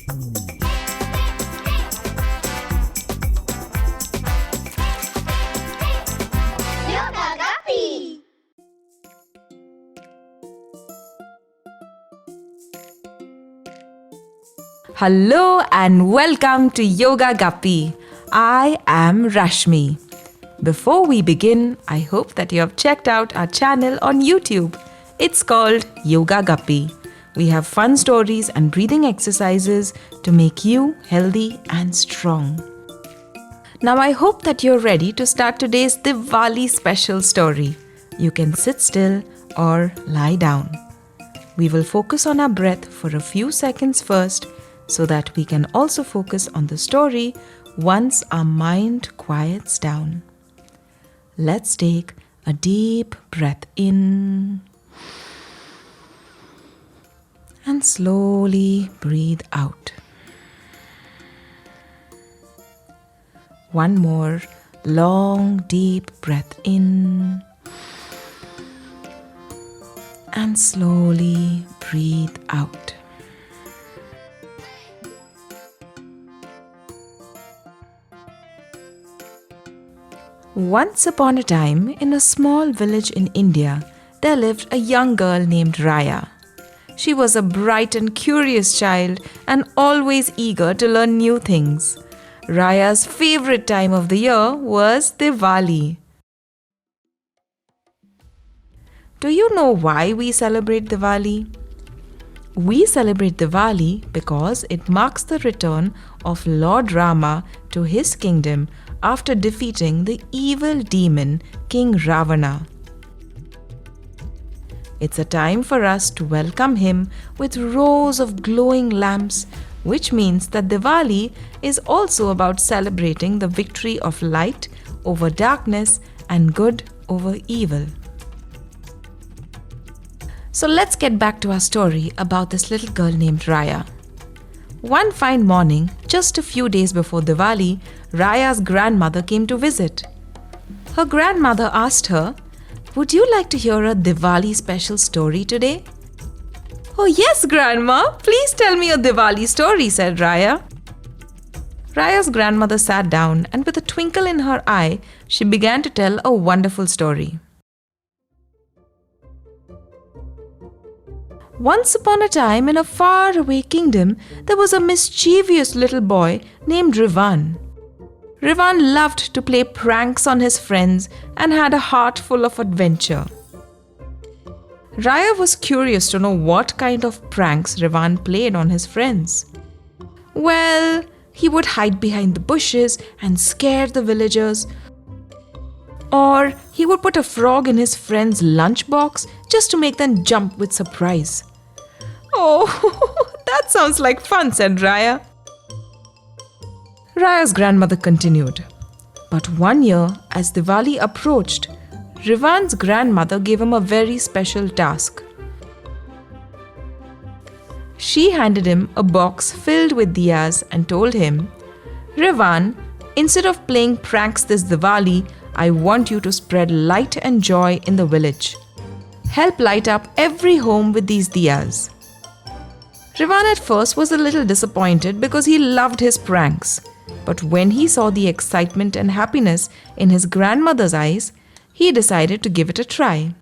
Yoga Guppy! Hello and welcome to Yoga Guppy. I am Rashmi. Before we begin, I hope that you have checked out our channel on YouTube. It's called Yoga Guppy. We have fun stories and breathing exercises to make you healthy and strong. Now I hope that you're ready to start today's Diwali special story. You can sit still or lie down. We will focus on our breath for a few seconds first so that we can also focus on the story once our mind quiets down. Let's take a deep breath in and slowly breathe out. One more long deep breath in and slowly breathe out. Once upon a time, in a small village in India, there lived a young girl named Raya. She was a bright and curious child and always eager to learn new things. Raya's favorite time of the year was Diwali. Do you know why we celebrate Diwali? We celebrate Diwali because it marks the return of Lord Rama to his kingdom after defeating the evil demon King Ravana. It's a time for us to welcome him with rows of glowing lamps, which means that Diwali is also about celebrating the victory of light over darkness and good over evil. So let's get back to our story about this little girl named Raya. One fine morning, just a few days before Diwali, Raya's grandmother came to visit. Her grandmother asked her, "Would you like to hear a Diwali special story today?" "Oh yes, Grandma, please tell me a Diwali story," said Raya. Raya's grandmother sat down and with a twinkle in her eye, she began to tell a wonderful story. Once upon a time in a faraway kingdom, there was a mischievous little boy named Rivan. Rivan loved to play pranks on his friends and had a heart full of adventure. Raya was curious to know what kind of pranks Rivan played on his friends. Well, he would hide behind the bushes and scare the villagers. Or he would put a frog in his friend's lunchbox just to make them jump with surprise. "Oh, that sounds like fun," said Raya. Raya's grandmother continued. But one year, as Diwali approached, Rivan's grandmother gave him a very special task. She handed him a box filled with diyas and told him, "Rivan, instead of playing pranks this Diwali, I want you to spread light and joy in the village. Help light up every home with these diyas." Rivan at first was a little disappointed because he loved his pranks. But when he saw the excitement and happiness in his grandmother's eyes, he decided to give it a try.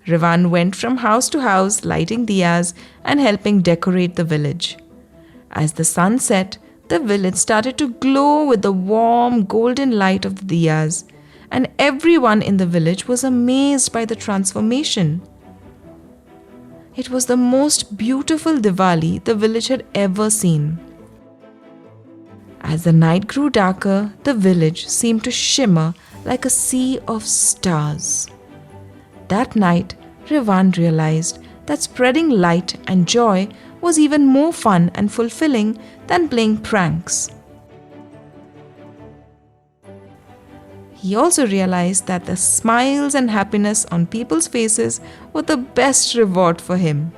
Rivan went from house to house lighting diyas and helping decorate the village. As the sun set, the village started to glow with the warm golden light of the diyas, and everyone in the village was amazed by the transformation. It was the most beautiful Diwali the village had ever seen. As the night grew darker, the village seemed to shimmer like a sea of stars. That night, Rivan realized that spreading light and joy was even more fun and fulfilling than playing pranks. He also realized that the smiles and happiness on people's faces were the best reward for him.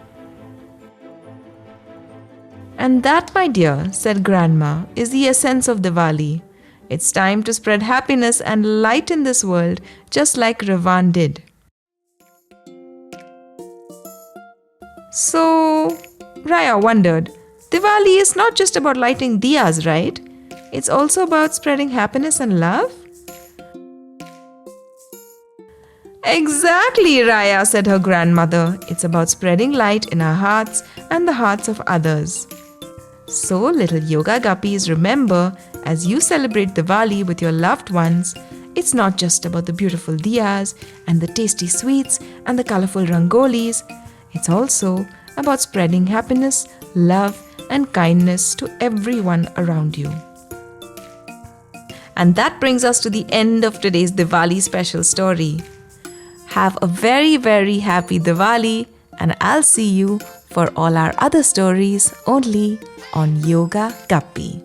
"And that, my dear," said Grandma, "is the essence of Diwali. It's time to spread happiness and light in this world, just like Rivan did." So, Raya wondered, Diwali is not just about lighting diyas, right? It's also about spreading happiness and love? Exactly, Raya, said her grandmother. It's about spreading light in our hearts and the hearts of others. So, little Yoga Guppies, remember, as you celebrate Diwali with your loved ones, it's not just about the beautiful diyas and the tasty sweets and the colorful rangolis. It's also about spreading happiness, love, and kindness to everyone around you. And that brings us to the end of today's Diwali special story. Have a very, very happy Diwali, and I'll see you for all our other stories only on Yoga Guppy.